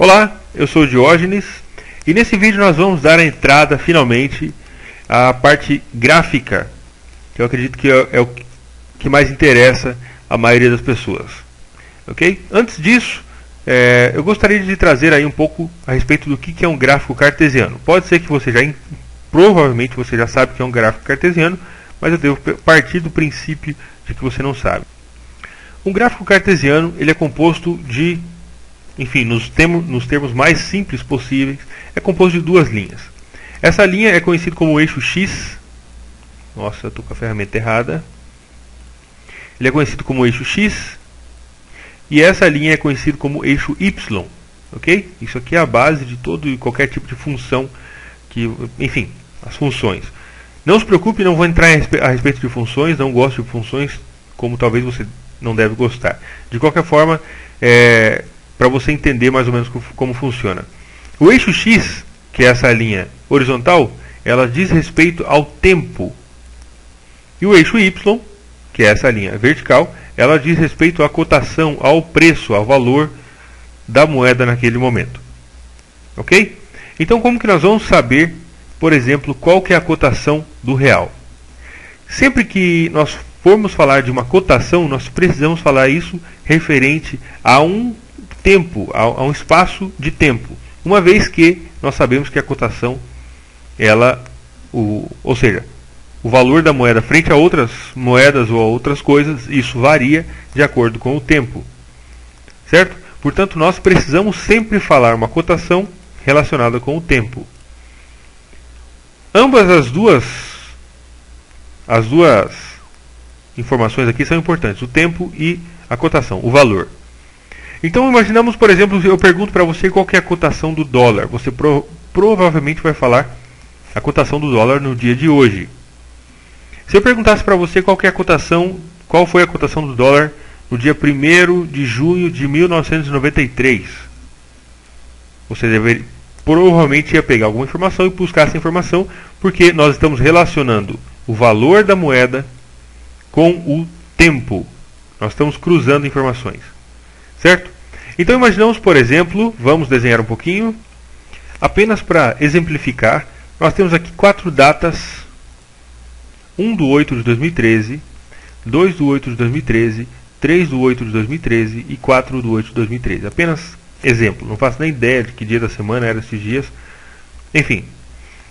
Olá, eu sou o Diógenes e nesse vídeo nós vamos dar a entrada finalmente à parte gráfica, que eu acredito que é o que mais interessa a maioria das pessoas. Ok? Antes disso, eu gostaria de trazer aí um pouco a respeito do que é um gráfico cartesiano. Pode ser que você provavelmente você já sabe que é um gráfico cartesiano, mas eu devo partir do princípio de que você não sabe. Um gráfico cartesiano ele é composto de, enfim, nos termos mais simples possíveis, é composto de duas linhas. Essa linha é conhecida como eixo X. Nossa, eu estou com a ferramenta errada. Ele é conhecido como eixo X. E essa linha é conhecida como eixo Y. Ok? Isso aqui é a base de todo e qualquer tipo de função. Enfim, as funções. Não se preocupe, não vou entrar a respeito de funções. Não gosto de funções, como talvez você não deve gostar. De qualquer forma, para você entender mais ou menos como funciona. O eixo X, que é essa linha horizontal, ela diz respeito ao tempo. E o eixo Y, que é essa linha vertical, ela diz respeito à cotação, ao preço, ao valor da moeda naquele momento. Ok? Então como que nós vamos saber, por exemplo, qual que é a cotação do real? Sempre que nós formos falar de uma cotação, nós precisamos falar isso referente a um tempo, a um espaço de tempo, uma vez que nós sabemos que a cotação, ou seja, o valor da moeda frente a outras moedas ou a outras coisas, isso varia de acordo com o tempo, certo? Portanto, nós precisamos sempre falar uma cotação relacionada com o tempo. Ambas as duas informações aqui são importantes, o tempo e a cotação, o valor. Então imaginamos, por exemplo, eu pergunto para você qual que é a cotação do dólar. Você provavelmente vai falar a cotação do dólar no dia de hoje. Se eu perguntasse para você qual foi a cotação do dólar no dia 1º de junho de 1993, você provavelmente ia pegar alguma informação e buscar essa informação, porque nós estamos relacionando o valor da moeda com o tempo. Nós estamos cruzando informações. Certo? Então imaginamos, por exemplo, vamos desenhar um pouquinho. Apenas para exemplificar, nós temos aqui 4 datas: 1/8 de 2013, 2/8 de 2013, 3/8 de 2013 e 4/8 de 2013. Apenas exemplo, não faço nem ideia de que dia da semana eram esses dias. Enfim.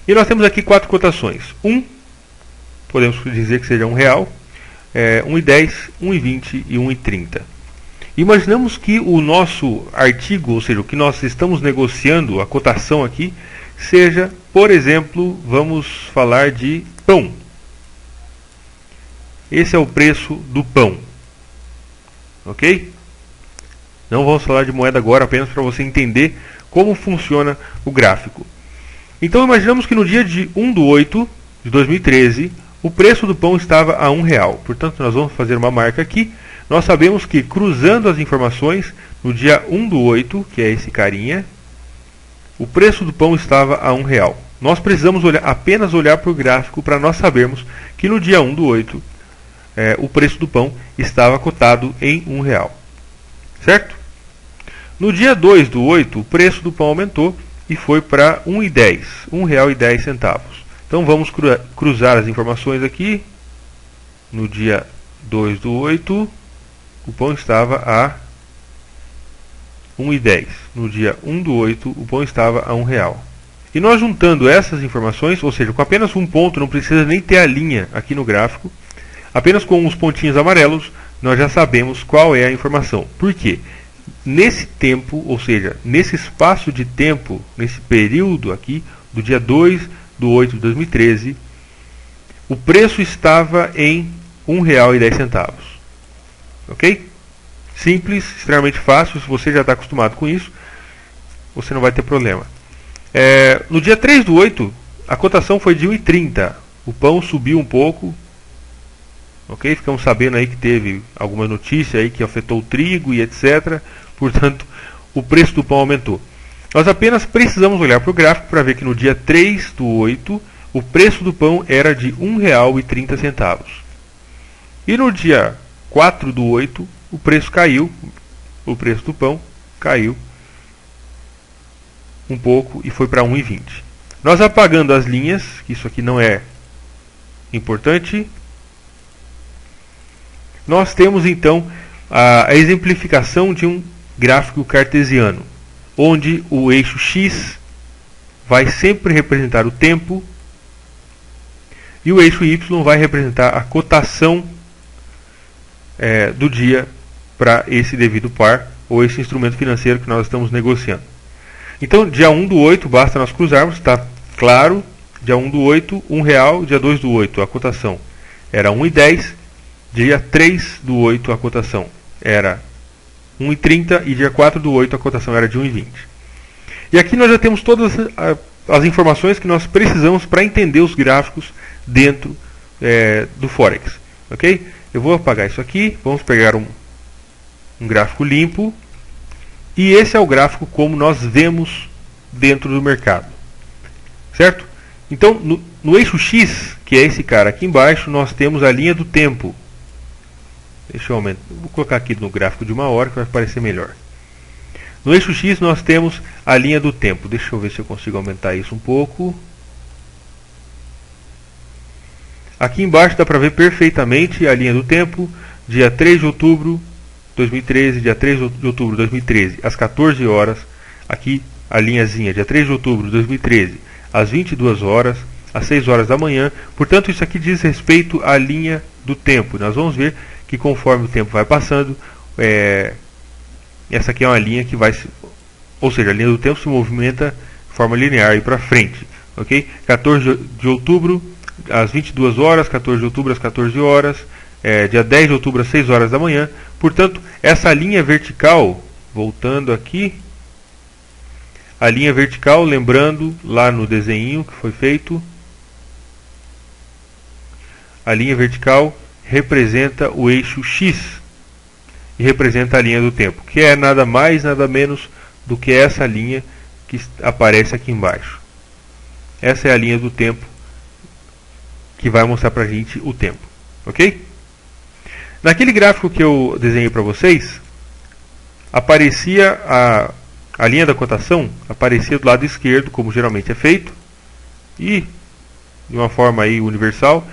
E nós temos aqui 4 cotações. Podemos dizer que seja R$1, 1,10, 1,20 e 1,30. Imaginamos que o nosso artigo, ou seja, o que nós estamos negociando, a cotação aqui, seja, por exemplo, vamos falar de pão. Esse é o preço do pão. Ok? Não vamos falar de moeda agora, apenas para você entender como funciona o gráfico. Então imaginamos que no dia de 1/8 de 2013, o preço do pão estava a R$1. Portanto, nós vamos fazer uma marca aqui. Nós sabemos que, cruzando as informações, no dia 1/8, que é esse carinha, o preço do pão estava a R$1. Nós precisamos apenas olhar para o gráfico para nós sabermos que no dia 1/8, o preço do pão estava cotado em R$1. Certo? No dia 2/8, o preço do pão aumentou e foi para R$1,10. R$1,10. Então vamos cruzar as informações aqui. No dia 2/8, o pão estava a R$1,10. No dia 1/8, o pão estava a R$1. E nós juntando essas informações, ou seja, com apenas um ponto, não precisa nem ter a linha aqui no gráfico, apenas com os pontinhos amarelos, nós já sabemos qual é a informação. Por quê? Nesse tempo, ou seja, nesse espaço de tempo, nesse período aqui, do dia 2/8 de 2013, o preço estava em R$1,10. Ok? Simples, extremamente fácil. Se você já está acostumado com isso, você não vai ter problema. No dia 3/8, a cotação foi de 1,30. O pão subiu um pouco. Ok? Ficamos sabendo aí que teve alguma notícia aí que afetou o trigo e etc. Portanto, o preço do pão aumentou. Nós apenas precisamos olhar para o gráfico para ver que no dia 3/8, o preço do pão era de R$1,30. E no dia 4/8, o preço caiu, o preço do pão caiu um pouco e foi para 1,20. Nós apagando as linhas, que isso aqui não é importante, nós temos então a exemplificação de um gráfico cartesiano, onde o eixo X vai sempre representar o tempo e o eixo Y vai representar a cotação do dia para esse devido par ou esse instrumento financeiro que nós estamos negociando. Então, dia 1/8, basta nós cruzarmos, está claro, dia 1/8, R$1, dia 2/8, a cotação era 1,10, dia 3/8 a cotação era 1,30 e dia 4/8 a cotação era de 1,20. E aqui nós já temos todas as informações que nós precisamos para entender os gráficos dentro do Forex. Ok? Eu vou apagar isso aqui, vamos pegar um gráfico limpo. E esse é o gráfico como nós vemos dentro do mercado. Certo? Então, no eixo X, que é esse cara aqui embaixo, nós temos a linha do tempo. Deixa eu aumentar. Vou colocar aqui no gráfico de 1 hora que vai parecer melhor. No eixo X nós temos a linha do tempo. Deixa eu ver se eu consigo aumentar isso um pouco. Aqui embaixo dá para ver perfeitamente a linha do tempo. Dia 3 de outubro de 2013, dia 3 de outubro de 2013, às 14 horas. Aqui a linhazinha, dia 3 de outubro de 2013, às 22 horas, às 6 horas da manhã. Portanto, isso aqui diz respeito à linha do tempo. Nós vamos ver que conforme o tempo vai passando, essa aqui é uma linha que vai, ou seja, a linha do tempo se movimenta de forma linear e para frente, ok? 14 de outubro às 22 horas, 14 de outubro às 14 horas, dia 10 de outubro às 6 horas da manhã. Portanto, essa linha vertical, voltando aqui, a linha vertical, lembrando lá no desenho que foi feito, a linha vertical representa o eixo X e representa a linha do tempo, que é nada mais, nada menos do que essa linha que aparece aqui embaixo. Essa é a linha do tempo que vai mostrar para a gente o tempo, ok? Naquele gráfico que eu desenhei para vocês, aparecia a linha da cotação, aparecia do lado esquerdo, como geralmente é feito, e de uma forma aí universal,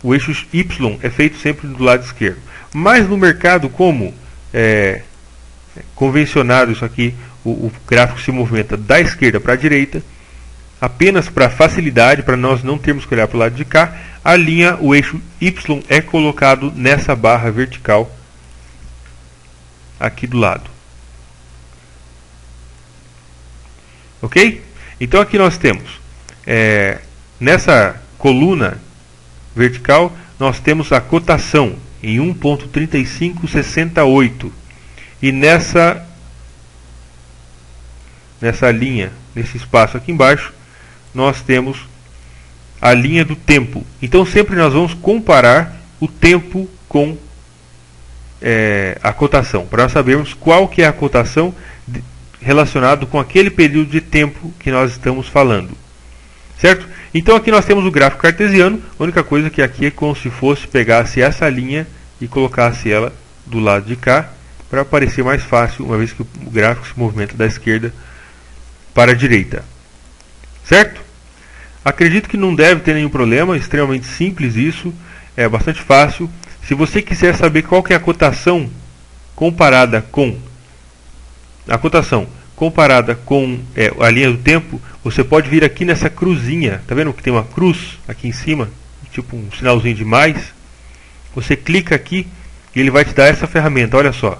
o eixo Y é feito sempre do lado esquerdo. Mas no mercado, como convencionado isso aqui, o gráfico se movimenta da esquerda para a direita, apenas para facilidade, para nós não termos que olhar para o lado de cá, o eixo Y é colocado nessa barra vertical aqui do lado. Ok? Então aqui nós temos, nessa coluna vertical, nós temos a cotação em 1,3568. E nessa linha, nesse espaço aqui embaixo, nós temos a linha do tempo. Então sempre nós vamos comparar o tempo com a cotação, para nós sabermos qual que é a cotação relacionado com aquele período de tempo que nós estamos falando. Certo? Então aqui nós temos o gráfico cartesiano. A única coisa que aqui é como se fosse pegasse essa linha e colocasse ela do lado de cá, para aparecer mais fácil, uma vez que o gráfico se movimenta da esquerda para a direita. Certo? Acredito que não deve ter nenhum problema, é extremamente simples isso, é bastante fácil. Se você quiser saber qual que é a cotação comparada com a linha do tempo, você pode vir aqui nessa cruzinha. Tá vendo que tem uma cruz aqui em cima, tipo um sinalzinho de mais? Você clica aqui e ele vai te dar essa ferramenta. Olha só,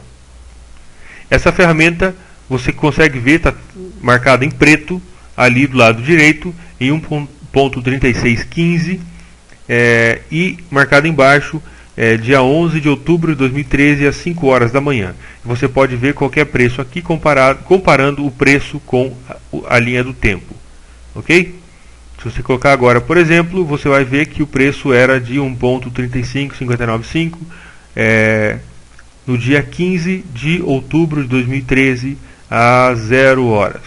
essa ferramenta você consegue ver, está marcada em preto ali do lado direito em 1,3615 e marcado embaixo dia 11 de outubro de 2013 às 5 horas da manhã. Você pode ver qualquer preço aqui comparando o preço com a linha do tempo. Ok? Se você colocar agora, por exemplo, você vai ver que o preço era de 1,35595 no dia 15 de outubro de 2013 às 0 horas,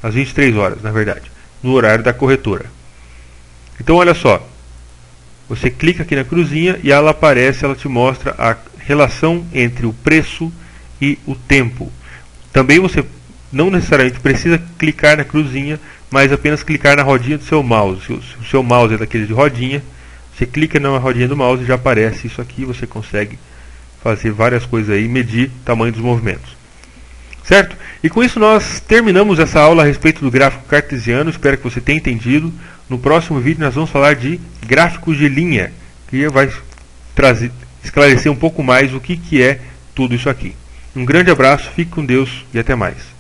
às 23 horas, na verdade, no horário da corretora. Então olha só, você clica aqui na cruzinha e ela aparece, ela te mostra a relação entre o preço e o tempo. Também você não necessariamente precisa clicar na cruzinha, mas apenas clicar na rodinha do seu mouse. Se o seu mouse é daquele de rodinha, você clica na rodinha do mouse e já aparece isso aqui. Você consegue fazer várias coisas aí, medir o tamanho dos movimentos. Certo? E com isso nós terminamos essa aula a respeito do gráfico cartesiano. Espero que você tenha entendido. No próximo vídeo nós vamos falar de gráficos de linha, que vai esclarecer um pouco mais o que é tudo isso aqui. Um grande abraço, fique com Deus e até mais.